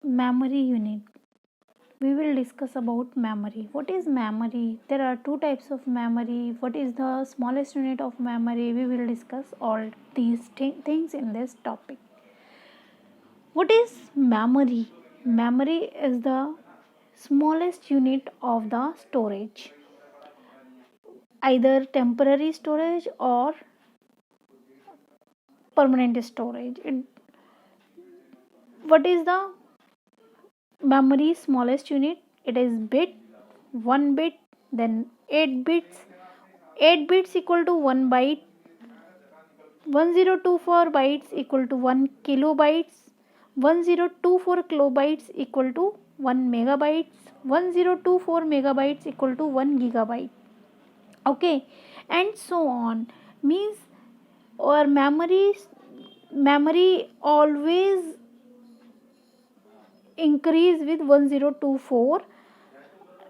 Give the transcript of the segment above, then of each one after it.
memory unit. We will discuss about memory. What is memory? There are two types of memory. What is the smallest unit of memory? We will discuss all these things in this topic. What is memory? Memory is the smallest unit of the storage, either temporary storage or permanent storage. What is the memory smallest unit? It is bit, 1 bit, then 8 bits. 8 bits equal to 1 byte. 1024 bytes equal to 1 kilobytes. 1024 kilobytes equal to 1 megabytes. 1024 megabytes equal to 1 gigabyte. Okay, and so on. Means our memory always increase with 1024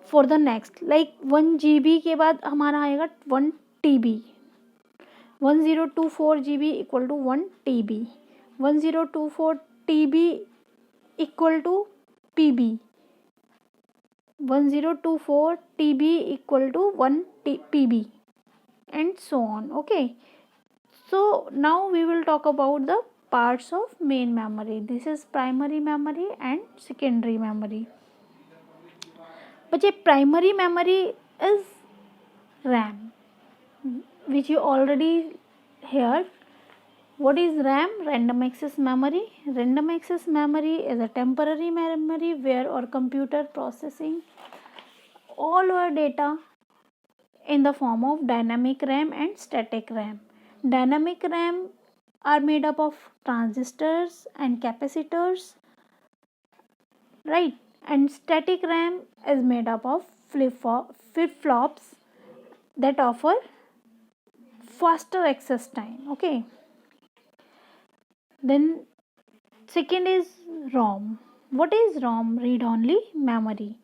for the next, like 1 GB के बाद हमारा आएगा 1 TB. 1024 GB equal to 1 TB. 1024 TB equal to PB. 1024 TB equal to 1 PB, and so on. Okay, so now we will talk about the parts of main memory. This is primary memory and secondary memory. But a primary memory is RAM, which you already heard. What is RAM? Random access memory. Random access memory is a temporary memory where our computer processing all our data in the form of dynamic RAM and static RAM. Dynamic RAM are made up of transistors and capacitors, right? And static RAM is made up of flip-flops that offer faster access time. Okay, then second is ROM. What is ROM? Read only memory.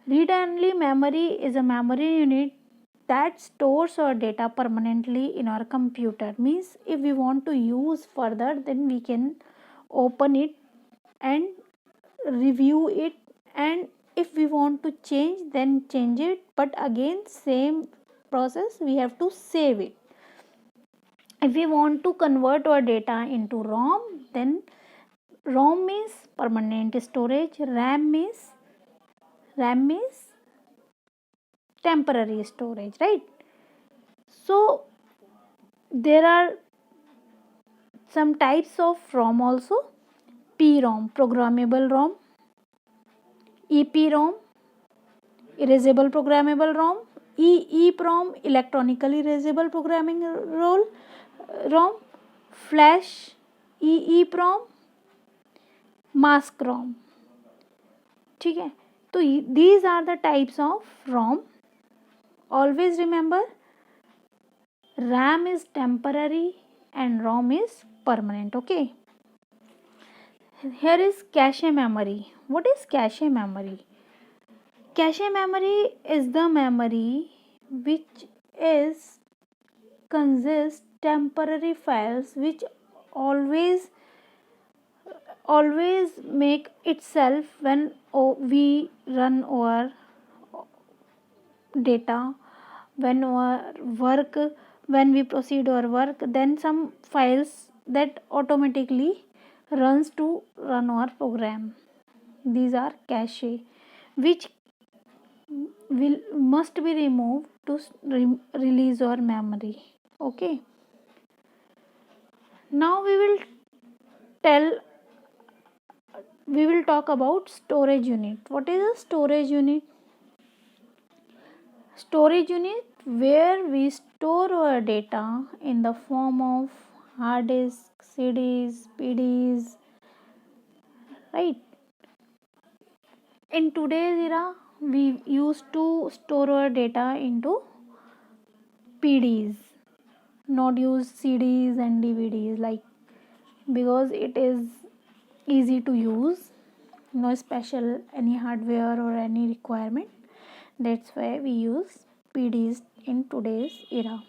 Read only memory is a memory unit that stores our data permanently in our computer. Means if we want to use further, then we can open it and review it, and if we want to change, then change it, but again same process, we have to save it. If we want to convert our data into ROM, then ROM means permanent storage, RAM means temporary storage, right? So there are some types of ROM also. PROM, programmable ROM. EPROM, erasable programmable ROM. EEPROM, electronically erasable programming ROM. Flash EEPROM, mask ROM. ठीक है, तो these are the types of ROM. Always remember, RAM is temporary and ROM is permanent. Okay, here is cache memory. What is cache memory? Cache memory is the memory which is consists temporary files which always make itself when we run our data, when our work, when we proceed our work, then some files that automatically runs to run our program. These are cache, which must be removed to release our memory. Okay, now we will talk about storage unit. What is a storage unit? Storage unit where we store our data in the form of hard disk, CDs, PDs, right? In today's era, we used to store our data into PDs, not use CDs and DVDs, like, because it is easy to use, no special any hardware or any requirement. That's why we use PDs in today's era.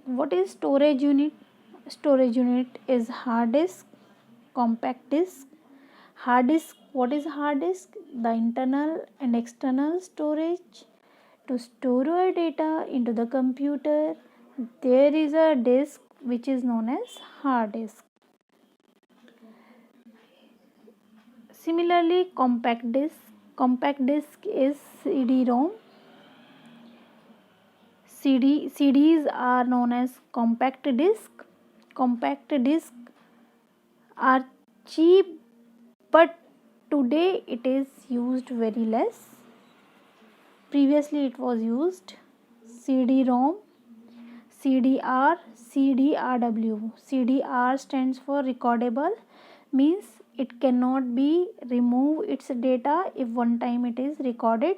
What is storage unit? Storage unit is hard disk, compact disk. Hard disk, what is hard disk? The internal and external storage to store your data into the computer. There is a disk which is known as hard disk. Similarly, compact disk. Compact disk is CD-ROM. CDs are known as compact disk. Compact disks are cheap, but today it is used very less. Previously it was used CD-ROM, CDR, CDRW. CDR stands for recordable, means it cannot be remove its data if one time it is recorded.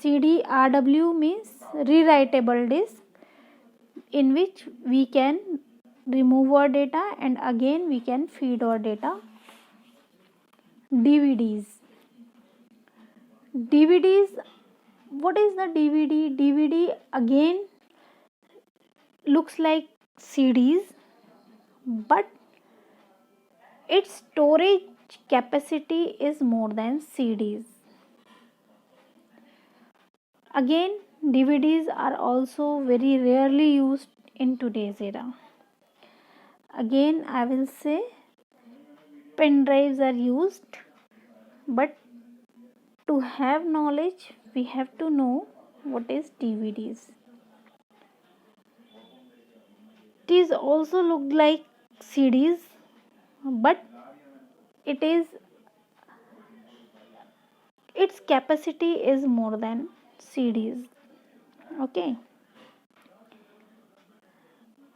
CDRW means rewritable disk, in which we can remove our data and again we can feed our data. DVDs. What is the DVD? DVD again looks like CDs, but its storage capacity is more than CDs. Again, DVDs are also very rarely used in today's era. Again, I will say pen drives are used, but to have knowledge, we have to know what is DVDs. These also look like CDs, but its capacity is more than CDs. Okay.